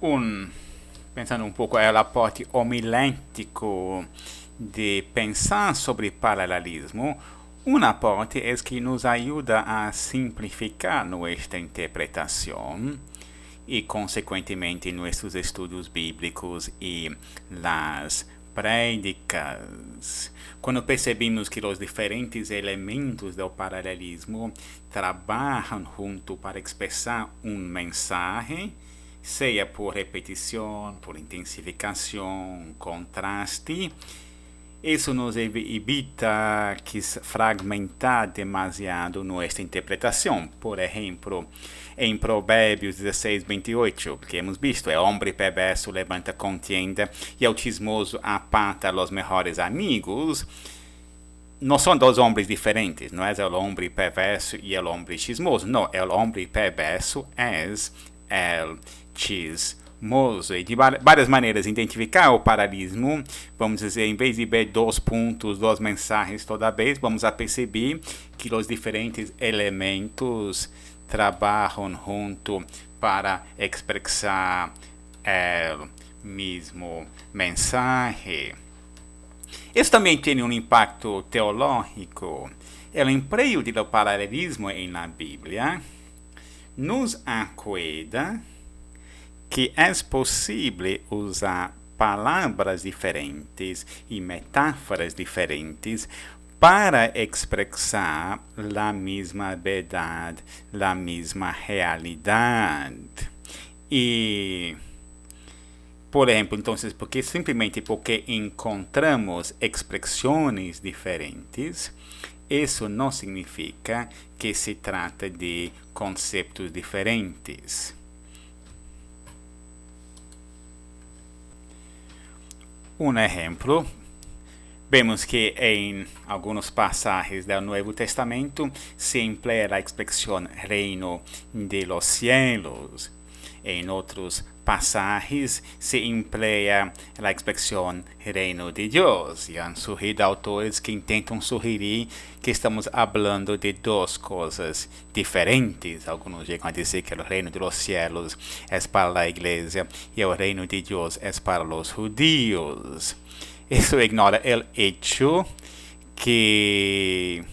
um, pensando um pouco, é o aporte homilético de pensar sobre paralelismo, um aporte é que nos ajuda a simplificar nossa interpretação e, consequentemente, nossos estudos bíblicos e las prédicas. Quando percebemos que os diferentes elementos do paralelismo trabalham junto para expressar mensagem, seja por repetição, por intensificação, contraste, isso nos evita que fragmentar demasiado nossa interpretação. Por exemplo, em Provérbios 16:28, que hemos visto, o homem perverso levanta contienda e o chismoso aparta os melhores amigos. Não são dois homens diferentes, não é o homem perverso e o homem chismoso. Não, o homem perverso é o chismoso. E de várias maneiras identificar o paralelismo, vamos dizer, em vez de ver dois pontos, duas mensagens toda vez, vamos a perceber que os diferentes elementos trabalham junto para expressar o mesmo mensagem. Isso também tem um impacto teológico. O emprego do paralelismo na Bíblia nos acuerda que é possível usar palavras diferentes e metáforas diferentes para expressar a mesma verdade, a mesma realidade. E, por exemplo, então, simplesmente porque encontramos expressões diferentes, isso não significa que se trata de conceitos diferentes. Um exemplo, vemos que em algumas passagens do Novo Testamento se emplea a expressão reino de los cielos. Em outras passagens se emplea a expressão reino de Deus. E han surgido autores que tentam sugerir que estamos falando de duas coisas diferentes. Alguns chegam a dizer que o reino de los cielos é para a igreja e o reino de Deus é para os judíos. Isso ignora o hecho que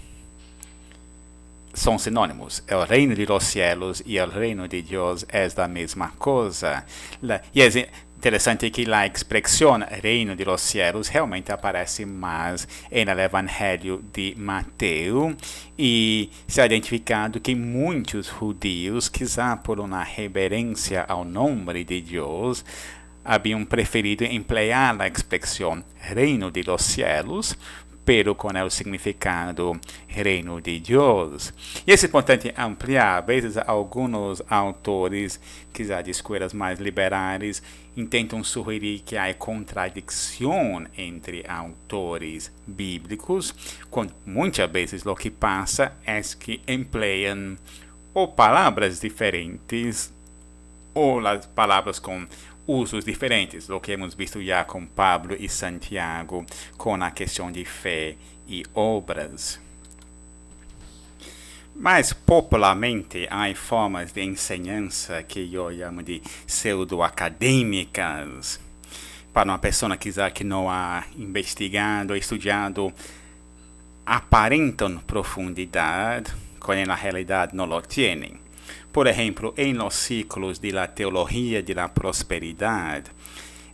são sinônimos. O reino de los cielos e o reino de Deus é a mesma coisa. E é interessante que a expressão reino de los cielos realmente aparece mais no Evangelho de Mateus e se ha identificado que muitos judeus, quizá por uma reverência ao nome de Deus, haviam preferido emplear a expressão reino de los cielos, pero com o significado reino de Deus. E é importante ampliar. Às vezes, alguns autores, quizá de escolas mais liberais, tentam sugerir que há contradição entre autores bíblicos, quando muitas vezes o que passa é que empleiam ou palavras diferentes ou as palavras com usos diferentes, o que hemos visto já com Pablo e Santiago, com a questão de fé e obras. Mas, popularmente, há formas de ensinança que eu chamo de pseudo-acadêmicas, para uma pessoa que não ha investigado, estudado, aparentam profundidade, quando na realidade não lo têm. Por exemplo, em los ciclos de la teologia de la prosperidade,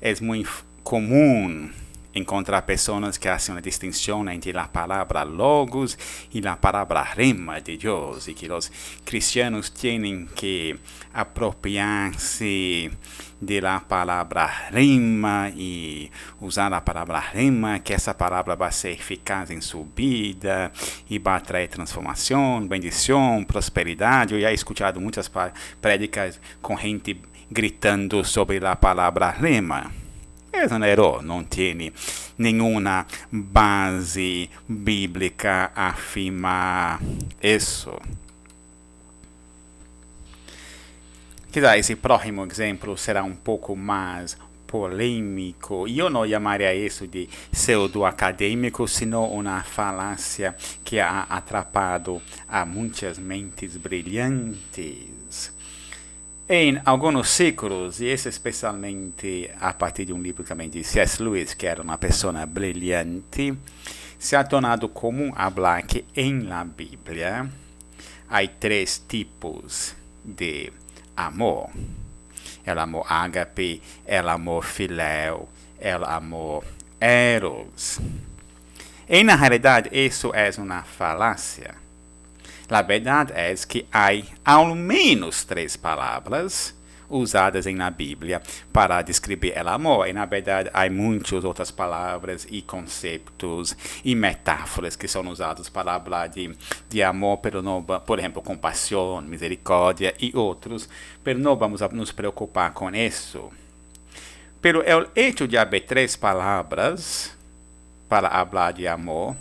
é muito comum encontrar pessoas que fazem uma distinção entre a palavra logos e a palavra rema de Deus, e que os cristianos têm que apropriar-se de la palavra rema e usar a palavra rema, que essa palavra vai ser eficaz em sua vida e vai trazer transformação, bendição, prosperidade. Eu já he escutado muitas prédicas com gente gritando sobre a palavra rema. Isso não errou, não tem nenhuma base bíblica a afirmar isso. Quizá esse próximo exemplo será um pouco mais polêmico, e eu não chamaria isso de pseudo-acadêmico, senão uma falácia que ha atrapalhado a muitas mentes brilhantes. Em alguns ciclos, e esse especialmente a partir de um livro também de C.S. Lewis, que era uma pessoa brilhante, se ha tornado comum falar que em la Bíblia há três tipos de amor. El amor ágape, el amor filéu, el amor eros. E na realidade, isso é uma falácia. A verdade é que há ao menos três palavras usadas na Bíblia para descrever o amor. E na verdade há muitas outras palavras e conceitos e metáforas que são usados para falar de amor, por exemplo, compaixão, misericórdia e outros. Mas não vamos nos preocupar com isso. Pero o hecho de haver três palavras para falar de amor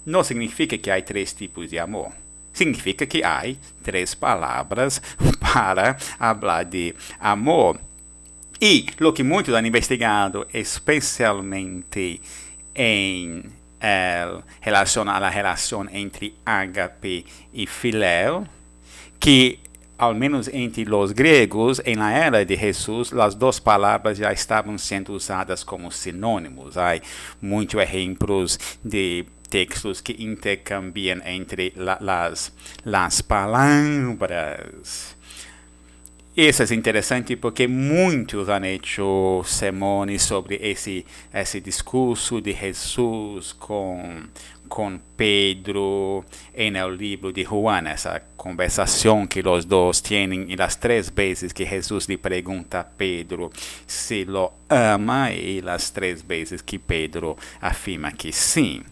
não significa que há três tipos de amor. Significa que há três palavras para falar de amor. E o que muitos han investigado, especialmente em relação à relação entre ágape e filéu, que ao menos entre os gregos, na era de Jesus, as duas palavras já estavam sendo usadas como sinônimos. Há muitos exemplos de textos que intercambiam entre las palavras. Isso é interessante porque muitos han hecho sermões sobre esse discurso de Jesus com Pedro no livro de Juan, essa conversação que os dois têm e as três vezes que Jesus lhe pergunta a Pedro se lo ama e as três vezes que Pedro afirma que sim.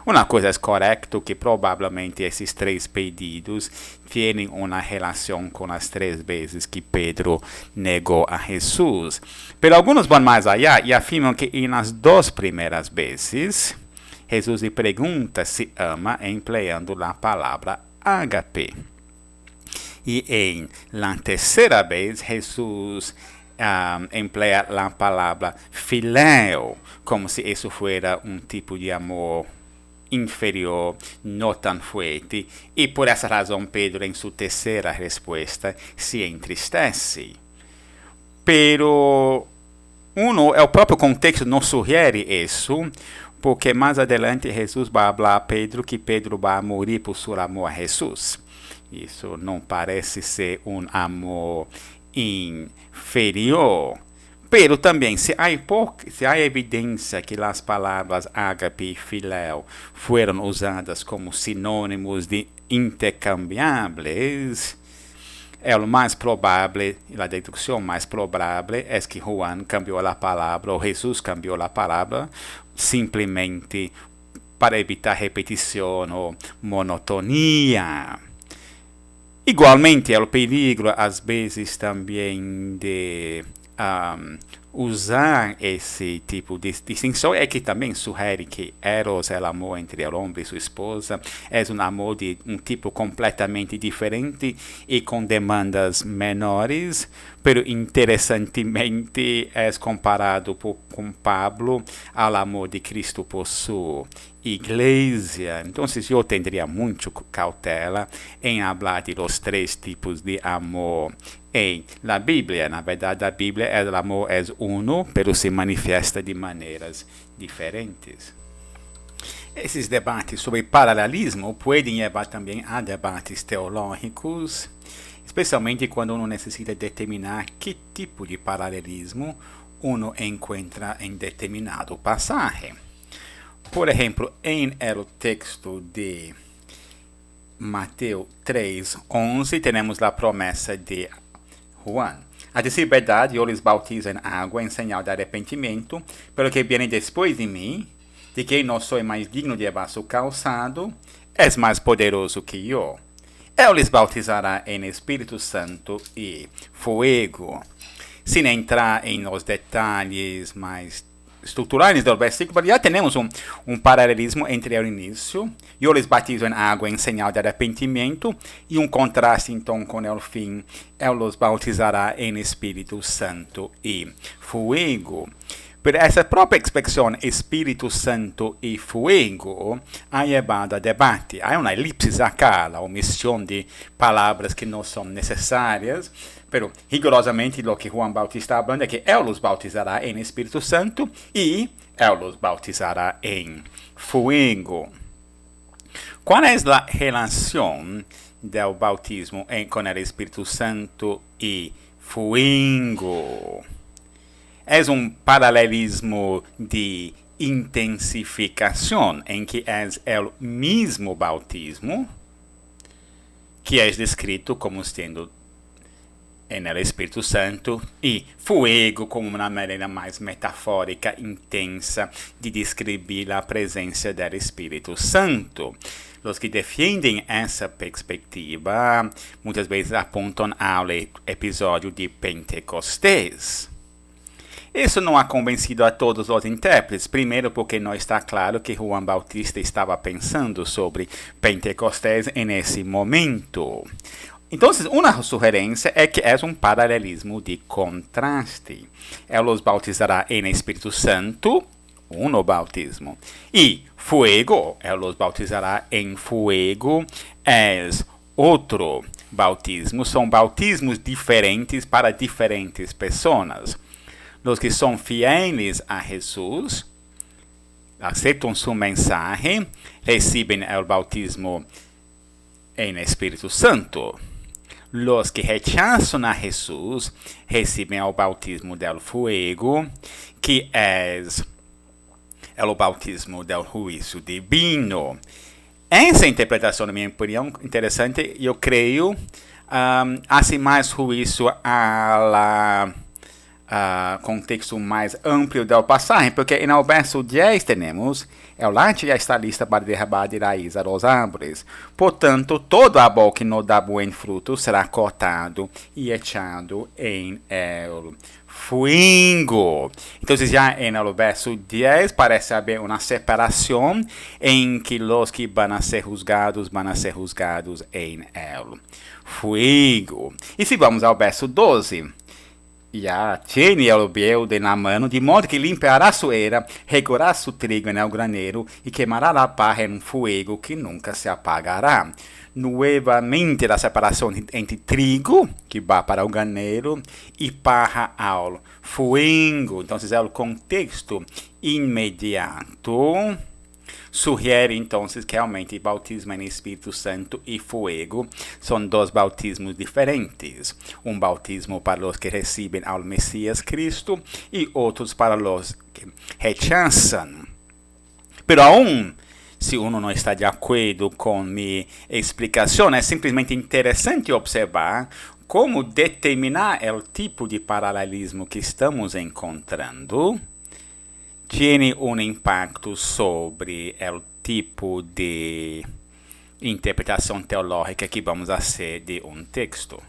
Uma coisa é correta que provavelmente esses três pedidos têm uma relação com as três vezes que Pedro negou a Jesus. Mas alguns vão mais allá e afirmam que nas duas primeiras vezes, Jesus lhe pergunta se ama empleando a palavra ágape. E em la terceira vez, Jesus emplea a palavra filéu, como se isso fosse tipo de amor inferior, não tão forte, e por essa razão Pedro, em sua terceira resposta, se entristece. Pero o próprio contexto não sugere isso, porque mais adelante Jesus vai falar a Pedro que Pedro vai morrer por seu amor a Jesus. Isso não parece ser um amor inferior. Pero também, se há evidência que as palavras ágape e filéu foram usadas como sinônimos de intercambiáveis, o mais provável, a dedução mais provável é que Juan cambiou a palavra, ou Jesus cambiou a palavra, simplesmente para evitar repetição ou monotonia. Igualmente, o perigo, às vezes, também de usar esse tipo de distinção é que também sugere que eros é o amor entre o homem e sua esposa, é um amor de um tipo completamente diferente e com demandas menores, pero interessantemente é comparado com Pablo ao amor de Cristo por sua igreja. Então, eu teria muito cautela em falar de los três tipos de amor em la Bíblia. Na verdade, a Bíblia, o amor é uno, pero se manifesta de maneiras diferentes. Esses debates sobre paralelismo podem levar também a debates teológicos, especialmente quando uno necessita determinar que tipo de paralelismo uno encontra em determinado passagem. Por exemplo, em el texto de Mateus 3:11, temos a promessa de Juan. A decir verdade, eu lhes bautizo em água em señal de arrependimento, pero que viene depois de mim, de quem não sou mais digno de levar seu calçado, é mais poderoso que eu. Ele lhes bautizará em Espírito Santo e fogo. Sem entrar em os detalhes mais estruturais do versículo, já temos um paralelismo entre o início, eu lhes batizo em água em señal de arrependimento, e um contraste então com o fim, ele os bautizará em Espírito Santo e fogo. Por essa própria expressão Espírito Santo e fogo ha levado a debate. Há uma elipse acá, a omissão de palavras que não são necessárias, pero rigorosamente lo que Juan Bautista está hablando es que Él los bautizará en Espíritu Santo y Él los bautizará en fuego. ¿Cuál es la relación del bautismo con el Espíritu Santo y fuego? Es un paralelismo de intensificación en que es el mismo bautismo que es descrito como siendo en el Espíritu Santo y fuego como una manera más metafórica, intensa de describir la presencia del Espíritu Santo. Los que defienden essa perspectiva muitas vezes apontam ao episódio de Pentecostés. Isso não ha convencido a todos os intérpretes, primeiro porque não está claro que Juan Bautista estava pensando sobre Pentecostés nesse momento. Então, uma sugerência é que é um paralelismo de contraste. Ele os bautizará em Espírito Santo, um bautismo, e fuego, Ele os bautizará em fuego, é outro bautismo. São bautismos diferentes para diferentes pessoas. Os que são fieles a Jesus, aceitam sua mensagem, recebem o bautismo em Espírito Santo. Los que rechazam a Jesus recebem o bautismo del fuego, que é o bautismo del juízo divino. Essa interpretação, na minha opinião, interessante, eu creio, hace mais juízo a contexto mais amplo da passagem, porque no verso 10 temos: el lanche já está lista para derrabar de raiz a dos árvores. Portanto, todo árbol que não dá bom fruto será cortado e echado em el fuego. Então, já no verso 10 parece haver uma separação em que os que vão ser juzgados em el fuego. E se vamos ao verso 12, já tiene el beude na mano, de modo que limpiará su era, regará su trigo en el granero y quemará la paja en un fuego que nunca se apagará. Nuevamente la separación entre trigo, que va para el granero, y paja al fuego. Entonces el contexto inmediato sugiere entonces que realmente bautismo en Espíritu Santo y fuego son dos bautismos diferentes. Un bautismo para los que reciben al Mesías Cristo y otros para los que rechazan. Pero aún se uno não está de acordo com minha explicação, é simplesmente interessante observar como determinar o tipo de paralelismo que estamos encontrando tiene un impacto sobre el tipo de interpretação teológica que vamos a hacer de um texto.